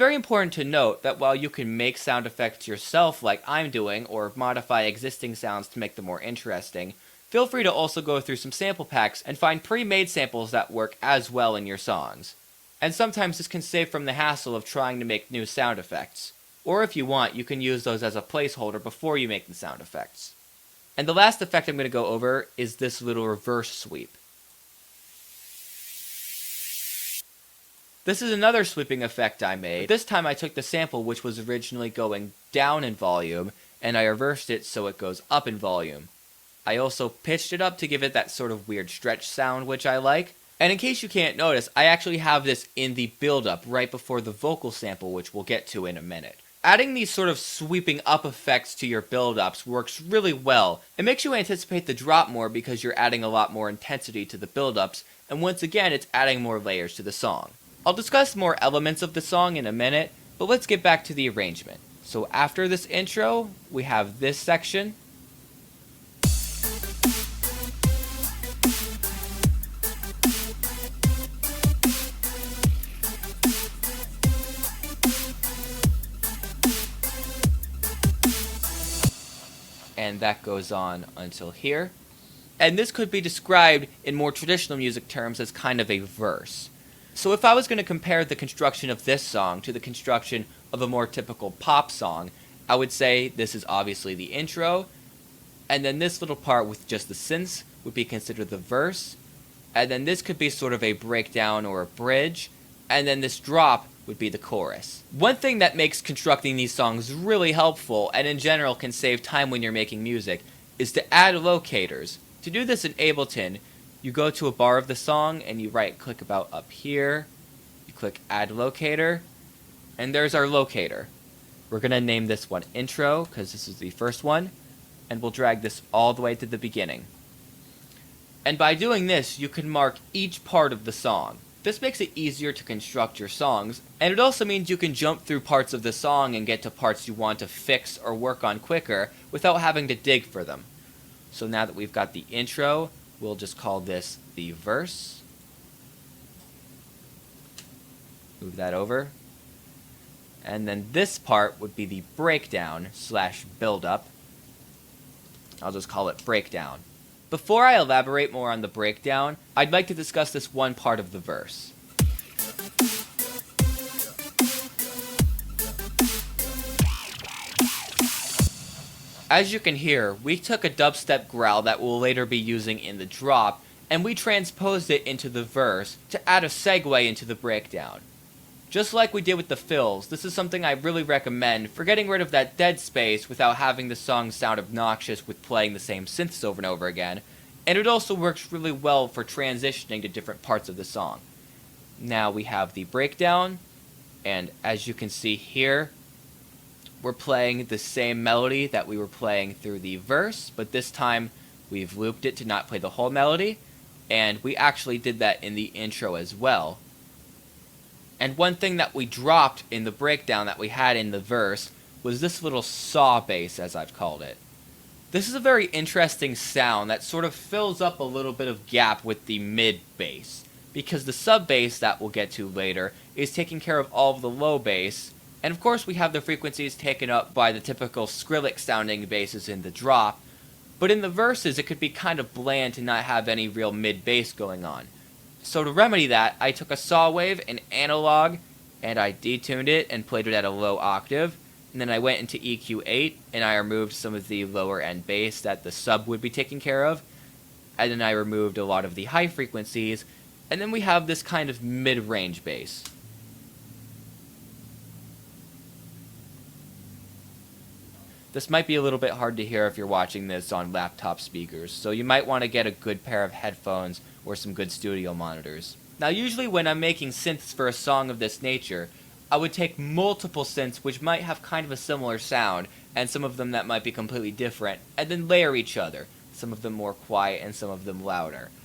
very important to note that while you can make sound effects yourself like I'm doing, or modify existing sounds to make them more interesting, feel free to also go through some sample packs and find pre-made samples that work as well in your songs. And sometimes this can save from the hassle of trying to make new sound effects. Or if you want, you can use those as a placeholder before you make the sound effects. And the last effect I'm going to go over is this little reverse sweep. This is another sweeping effect I made. This time I took the sample which was originally going down in volume, and I reversed it so it goes up in volume. I also pitched it up to give it that sort of weird stretch sound which I like. And in case you can't notice, I actually have this in the build-up right before the vocal sample, which we'll get to in a minute. Adding these sort of sweeping up effects to your build-ups works really well. It makes you anticipate the drop more because you're adding a lot more intensity to the build-ups, and once again it's adding more layers to the song. I'll discuss more elements of the song in a minute, but let's get back to the arrangement. So after this intro, we have this section. And that goes on until here. And this could be described in more traditional music terms as kind of a verse. So if I was going to compare the construction of this song to the construction of a more typical pop song, I would say this is obviously the intro, and then this little part with just the synths would be considered the verse, and then this could be sort of a breakdown or a bridge, and then this drop would be the chorus. One thing that makes constructing these songs really helpful, and in general can save time when you're making music, is to add locators. To do this in Ableton, you go to a bar of the song and you right click about up here, you click add locator, and there's our locator. We're going to name this one intro because this is the first one, and we'll drag this all the way to the beginning. And by doing this, you can mark each part of the song. This makes it easier to construct your songs, and it also means you can jump through parts of the song and get to parts you want to fix or work on quicker without having to dig for them. So now that we've got the intro, we'll just call this the verse. Move that over. And then this part would be the breakdown / build-up. I'll just call it breakdown. Before I elaborate more on the breakdown, I'd like to discuss this one part of the verse. As you can hear, we took a dubstep growl that we'll later be using in the drop, and we transposed it into the verse to add a segue into the breakdown. Just like we did with the fills, this is something I really recommend for getting rid of that dead space without having the song sound obnoxious with playing the same synths over and over again, and it also works really well for transitioning to different parts of the song. Now we have the breakdown, and as you can see here, we're playing the same melody that we were playing through the verse, but this time we've looped it to not play the whole melody, and we actually did that in the intro as well. And one thing that we dropped in the breakdown that we had in the verse was this little saw bass, as I've called it. This is a very interesting sound that sort of fills up a little bit of gap with the mid bass, because the sub bass that we'll get to later is taking care of all of the low bass, and of course we have the frequencies taken up by the typical Skrillex sounding basses in the drop, but in the verses it could be kind of bland to not have any real mid bass going on. So to remedy that, I took a saw wave, an analog, and I detuned it and played it at a low octave. And then I went into EQ8 and I removed some of the lower end bass that the sub would be taking care of. And then I removed a lot of the high frequencies. And then we have this kind of mid-range bass. This might be a little bit hard to hear if you're watching this on laptop speakers, so you might want to get a good pair of headphones or some good studio monitors. Now usually when I'm making synths for a song of this nature, I would take multiple synths which might have kind of a similar sound, and some of them that might be completely different, and then layer each other, some of them more quiet and some of them louder.